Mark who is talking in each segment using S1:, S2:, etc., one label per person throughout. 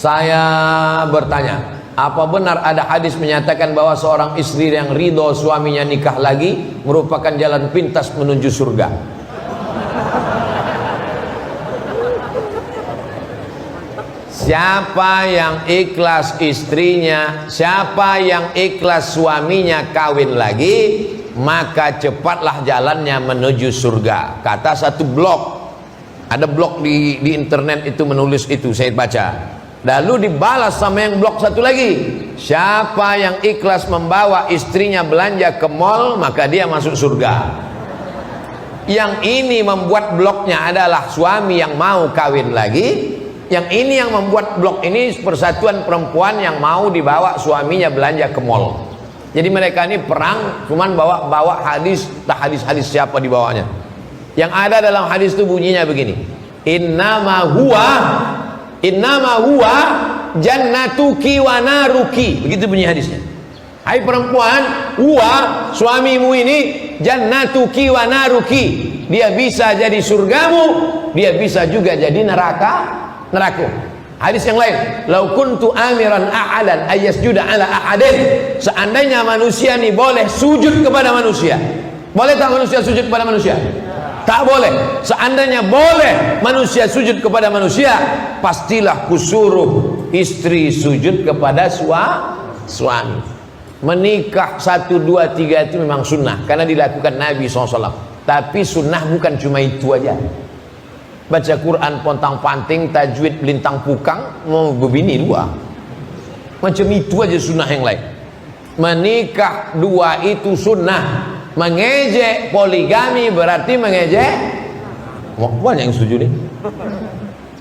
S1: Saya bertanya, apa benar ada hadis menyatakan bahwa seorang istri yang ridho suaminya nikah lagi merupakan jalan pintas menuju surga? Siapa yang ikhlas istrinya, siapa yang ikhlas suaminya kawin lagi, maka cepatlah jalannya menuju surga. Kata satu blog, ada blog di internet itu menulis itu, saya baca. Lalu dibalas sama yang blog satu lagi, siapa yang ikhlas membawa istrinya belanja ke mall, maka dia masuk surga. Yang ini membuat blognya adalah suami yang mau kawin lagi. Yang ini yang membuat blog ini persatuan perempuan yang mau dibawa suaminya belanja ke mall. Jadi mereka ini perang, cuman bawa hadis, tak hadis siapa dibawanya. Yang ada dalam hadis itu bunyinya begini, innama huwa jannatuki wa naruki, begitu bunyi hadisnya. Hai perempuan, huwa suamimu ini jannatuki wa naruki, dia bisa jadi surgamu, dia bisa juga jadi neraka. Hadis yang lain, lau kuntu amiran ahadan ayyasjuda ala ahadin, seandainya manusia ini boleh sujud kepada manusia, boleh tak manusia sujud kepada manusia? Tak boleh. Seandainya boleh manusia sujud kepada manusia, pastilah kusuruh istri sujud kepada suami. Menikah 1, 2, 3 itu memang sunnah karena dilakukan Nabi SAW. Tapi sunnah bukan cuma itu aja. Baca Quran pontang-panting, tajwid belintang pukang, mau berbini dua, macam itu aja sunnah yang lain. Menikah 2 itu sunnah. Mengejek poligami berarti mengejek, banyak yang setuju nih,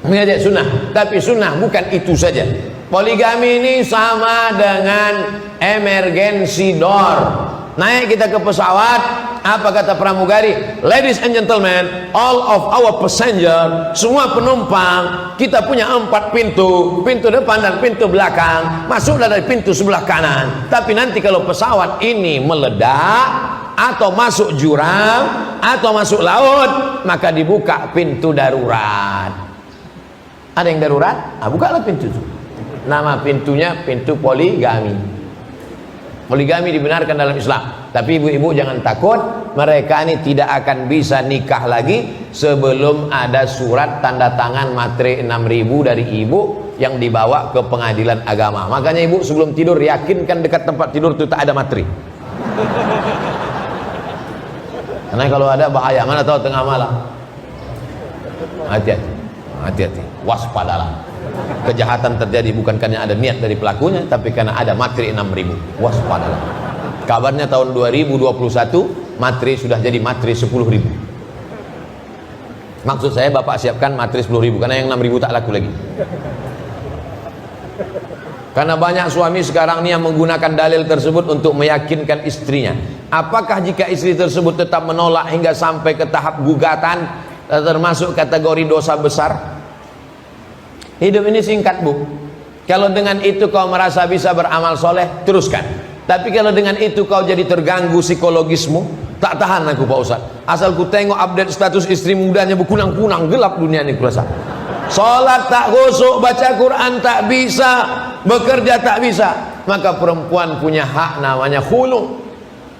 S1: mengejek sunnah. Tapi sunnah bukan itu saja. Poligami ini sama dengan emergency door. Naik kita ke pesawat, apa kata pramugari? Ladies and gentlemen, all of our passenger, semua penumpang, kita punya 4 pintu, pintu depan dan pintu belakang. Masuklah dari pintu sebelah kanan. Tapi nanti kalau pesawat ini meledak, atau masuk jurang, atau masuk laut, maka dibuka pintu darurat. Ada yang darurat? Bukalah pintu itu. Nama pintunya pintu poligami. Poligami dibenarkan dalam Islam. Tapi ibu-ibu jangan takut, mereka ini tidak akan bisa nikah lagi sebelum ada surat tanda tangan matre 6.000 dari ibu yang dibawa ke pengadilan agama. Makanya ibu sebelum tidur yakinkan dekat tempat tidur itu tak ada matre. Karena kalau ada bahaya, mana tahu tengah malam. Hati-hati, waspadalah. Kejahatan terjadi bukan karena ada niat dari pelakunya, tapi karena ada materi 6.000. Waspadalah. Kabarnya tahun 2021 materi sudah jadi materi 10.000. Maksud saya bapak siapkan materi 10.000 karena yang 6.000 tak laku lagi. Karena banyak suami sekarang ini yang menggunakan dalil tersebut untuk meyakinkan istrinya. Apakah jika istri tersebut tetap menolak hingga sampai ke tahap gugatan termasuk kategori dosa besar? Hidup ini singkat, Bu. Kalau dengan itu kau merasa bisa beramal soleh, teruskan. Tapi kalau dengan itu kau jadi terganggu psikologismu, tak tahan aku Pak Ustaz. Asal ku tengok update status istri mudanya berkunang-kunang, gelap dunia ini kurasa. Sholat tak khusyuk, baca Quran tak bisa, bekerja tak bisa. Maka perempuan punya hak namanya khulu.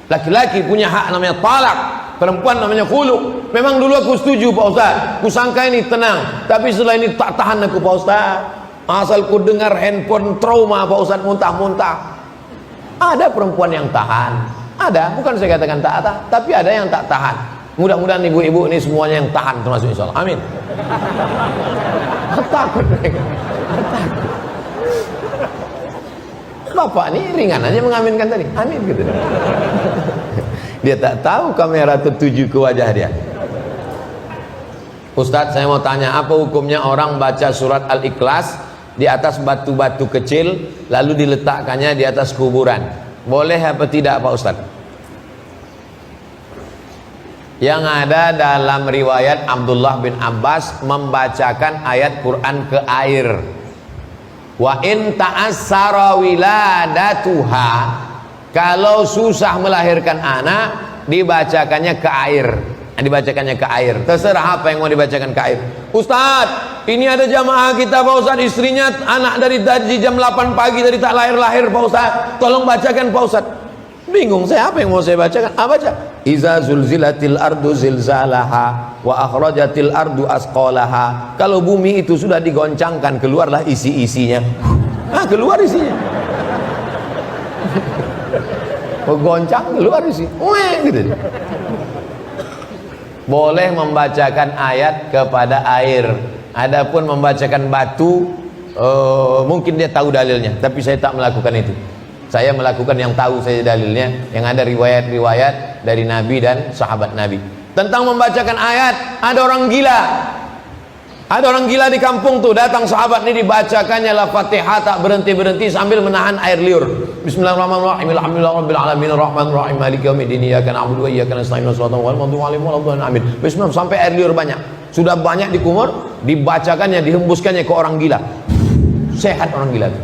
S1: Laki-laki punya hak namanya talak. Perempuan namanya khulu. Memang dulu aku setuju Pak Ustaz, ku sangka ini tenang, tapi setelah ini tak tahan aku Pak Ustaz. Asal ku dengar handphone trauma Pak Ustaz, muntah-muntah. Ada perempuan yang tahan, ada, bukan saya katakan tak ada, tapi ada yang tak tahan. Mudah-mudahan ibu-ibu ini semuanya yang tahan termasuk insyaallah. Amin. Takut mereka. Takut. Bapak ini ringan aja mengaminkan tadi. Amin gitu. Dia tak tahu kamera tertuju ke wajah dia. Ustadz, saya mau tanya, apa hukumnya orang baca surat Al-Ikhlas di atas batu-batu kecil lalu diletakkannya di atas kuburan? Boleh apa tidak Pak Ustadz? Yang ada dalam riwayat Abdullah bin Abbas membacakan ayat Quran ke air. Wa in ta'assara wiladatuha, kalau susah melahirkan anak dibacakannya ke air. Dibacakannya ke air. Terserah apa yang mau dibacakan ke air. Ustadz, ini ada jamaah kita Pak Ustadz, istrinya anak dari jam 8 pagi dari tak lahir-lahir Pak Ustadz, tolong bacakan Pak Ustadz. Bingung saya, apa yang mau saya bacakan? Baca. Iza zulzilatil ardu zilzalaha wa akhrajatil ardu asqalaha. Kalau bumi itu sudah digoncangkan, keluarlah isi-isinya. Keluar isinya. Goncang keluar isi. Gitu. Boleh membacakan ayat kepada air. Adapun membacakan batu, mungkin dia tahu dalilnya, tapi saya tak melakukan itu. Saya melakukan yang tahu saya dalilnya, yang ada riwayat-riwayat dari Nabi dan sahabat Nabi. Tentang membacakan ayat, ada orang gila. Ada orang gila di kampung tuh, datang sahabat ini dibacakannya la Fatihah tak berhenti-berhenti sambil menahan air liur. Bismillahirrahmanirrahim. Alhamdulillahirabbil alamin arrahmanir rahim maliki yaumiddin iyyaka na'budu wa iyyaka nasta'in ihdinas siratal mustaqim. Bismillah sampai air liur banyak. Sudah banyak dikumur, dibacakannya, dihembuskannya ke orang gila. Sehat orang gila itu.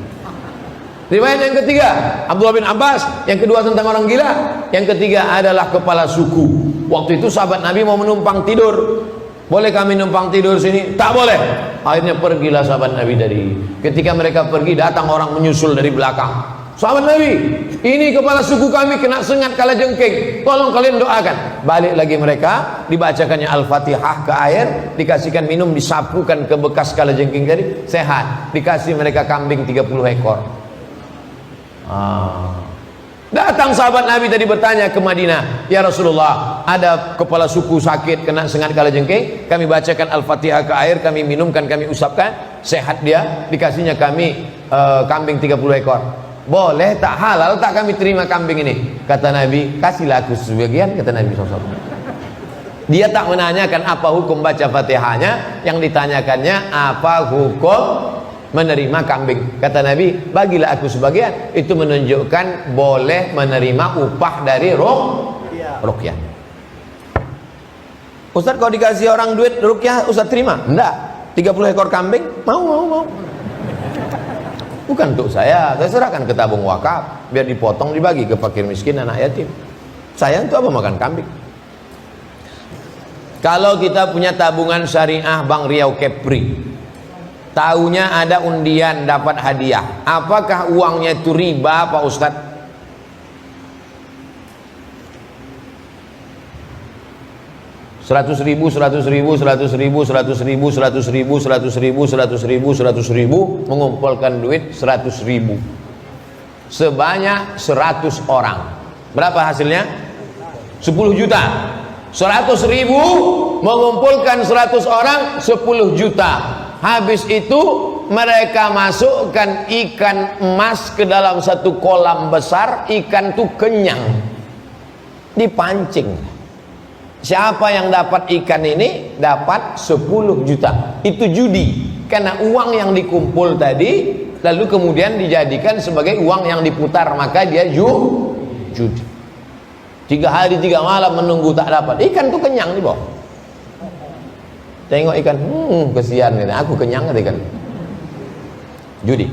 S1: Riwayat yang ketiga, Abdullah bin Abbas. Yang kedua tentang orang gila. Yang ketiga adalah kepala suku. Waktu itu sahabat Nabi mau menumpang tidur. Boleh kami numpang tidur sini? Tak boleh. Akhirnya pergilah sahabat Nabi dari. Ketika mereka pergi, datang orang menyusul dari belakang. Sahabat Nabi, ini kepala suku kami kena sengat kalajengking. Tolong kalian doakan. Balik lagi mereka, dibacakannya Al-Fatihah ke air, dikasihkan minum, disapukan ke bekas kalajengking tadi, sehat. Dikasih mereka kambing 30 ekor. Datang sahabat Nabi tadi bertanya ke Madinah, ya Rasulullah, ada kepala suku sakit kena sengat kalajengking, kami bacakan Al-Fatihah ke air, kami minumkan, kami usapkan, sehat dia, dikasihnya kami kambing 30 ekor. Boleh tak, halal tak kami terima kambing ini? Kata Nabi, kasihlah aku sebagian, kata Nabi SAW. Dia tak menanyakan apa hukum baca Fatihahnya, yang ditanyakannya apa hukum menerima kambing. Kata Nabi, bagilah aku sebagian. Itu menunjukkan boleh menerima upah dari ruqyah. Ustaz, kalau dikasih orang duit ruqyah, Ustaz terima? Enggak. 30 ekor kambing, mau. Bukan untuk saya serahkan ke tabung wakaf, biar dipotong dibagi ke fakir miskin, anak yatim. Saya untuk apa makan kambing? Kalau kita punya tabungan syariah Bank Riau Kepri, tahunya ada undian dapat hadiah, apakah uangnya itu riba Pak Ustadz? Seratus ribu, mengumpulkan duit 100.000 sebanyak 100 orang. Berapa hasilnya? 10 juta. 100.000 mengumpulkan 100 orang 10 juta. Habis itu mereka masukkan ikan emas ke dalam satu kolam besar, ikan itu kenyang, dipancing. Siapa yang dapat ikan ini dapat 10 juta. Itu judi, karena uang yang dikumpul tadi lalu kemudian dijadikan sebagai uang yang diputar, maka dia judi. 3 hari 3 malam menunggu tak dapat, ikan itu kenyang di bawah. Tengok ikan, kesian, aku kenyang ikan. Judi.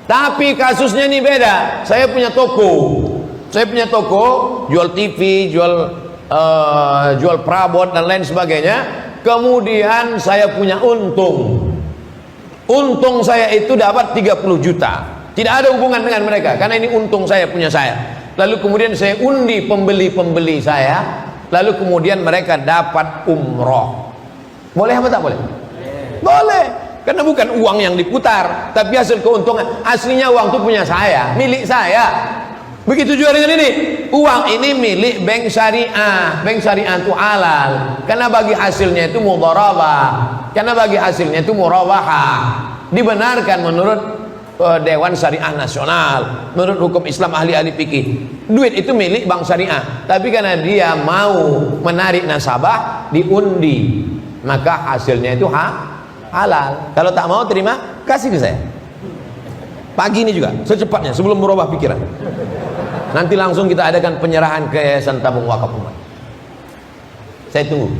S1: Tapi kasusnya ini beda. Saya punya toko, jual TV, jual perabot dan lain sebagainya. Kemudian saya punya untung saya itu dapat 30 juta. Tidak ada hubungan dengan mereka, karena ini untung saya, punya saya. Lalu kemudian saya undi pembeli-pembeli saya, lalu kemudian mereka dapat umroh. Boleh apa tak boleh? Boleh, karena bukan uang yang diputar, tapi hasil keuntungan. Aslinya uang itu punya saya, milik saya. Begitu juga dengan ini, uang ini milik bank syariah. Bank syariah itu halal, karena bagi hasilnya itu mudharabah, karena bagi hasilnya itu murabahah. Dibenarkan menurut Dewan Syariah Nasional, menurut hukum Islam ahli-ahli fikih. Duit itu milik bank syariah, tapi karena dia mau menarik nasabah, diundi, maka hasilnya itu halal. Kalau tak mau terima, kasih ke saya. Pagi ini juga, secepatnya, sebelum merubah pikiran. Nanti langsung kita adakan penyerahan ke Yayasan Tabung Wakaf Umat. Saya tunggu.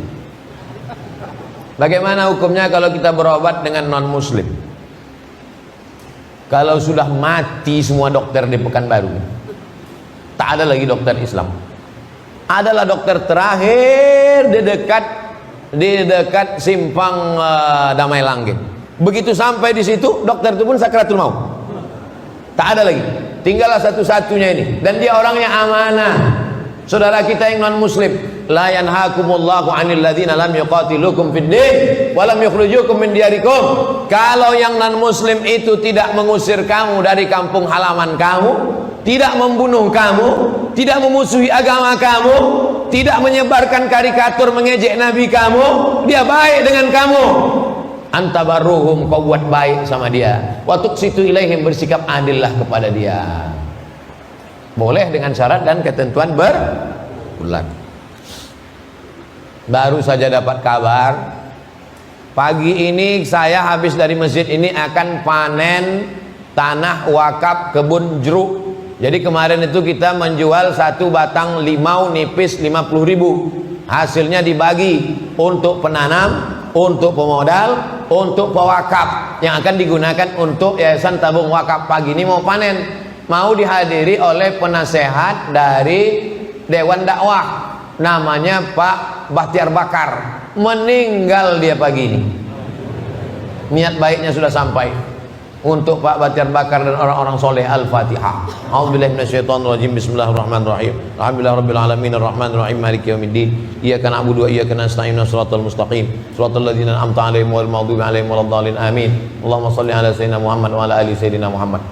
S1: Bagaimana hukumnya kalau kita berobat dengan non-muslim? Kalau sudah mati semua dokter di Pekanbaru, tak ada lagi dokter Islam. Adalah dokter terakhir di dekat di dekat simpang Damai Langgeng. Begitu sampai di situ, dokter itu pun sakratul maut. Tak ada lagi, tinggallah satu-satunya ini, dan dia orangnya amanah. Saudara kita yang non muslim, la yanhakumullahu 'anil ladzina lam yuqatilukum fid din wa lam yukhrijukum min diyarikum. Kalau yang non muslim itu tidak mengusir kamu dari kampung halaman kamu, tidak membunuh kamu, tidak memusuhi agama kamu, tidak menyebarkan karikatur mengejek nabi kamu, dia baik dengan kamu. Antabarruhum, kau buat baik sama dia. Wa tuqsitu ilaihim, bersikap adillah kepada dia. Boleh dengan syarat dan ketentuan berulang. Baru saja dapat kabar, pagi ini saya habis dari masjid ini akan panen tanah wakaf kebun jeruk. Jadi kemarin itu kita menjual satu batang limau nipis 50.000. Hasilnya dibagi untuk penanam, untuk pemodal, untuk pewakaf yang akan digunakan untuk Yayasan Tabung Wakaf. Pagi ini mau panen, mau dihadiri oleh penasehat dari Dewan Dakwah, namanya Pak Bahtiar Bakar. Meninggal dia pagi ini. Niat baiknya sudah sampai. Untuk Pak Bahtiar Bakar dan orang-orang soleh. Al-Fatihah. A'udzubillahi minasyaitonirrajim. Bismillahirrahmanirrahim. Alhamdulillahirabbil alamin arrahmanirrahim maliki yaumiddin. Iyyaka na'budu wa iyyaka nasta'in shiratal mustaqim shiratal ladzina an'amta 'alaihim ghairil maghdubi 'alaihim waladdallin. Amin. Allahumma shalli ala sayyidina Muhammad wa ala ali sayyidina Muhammad.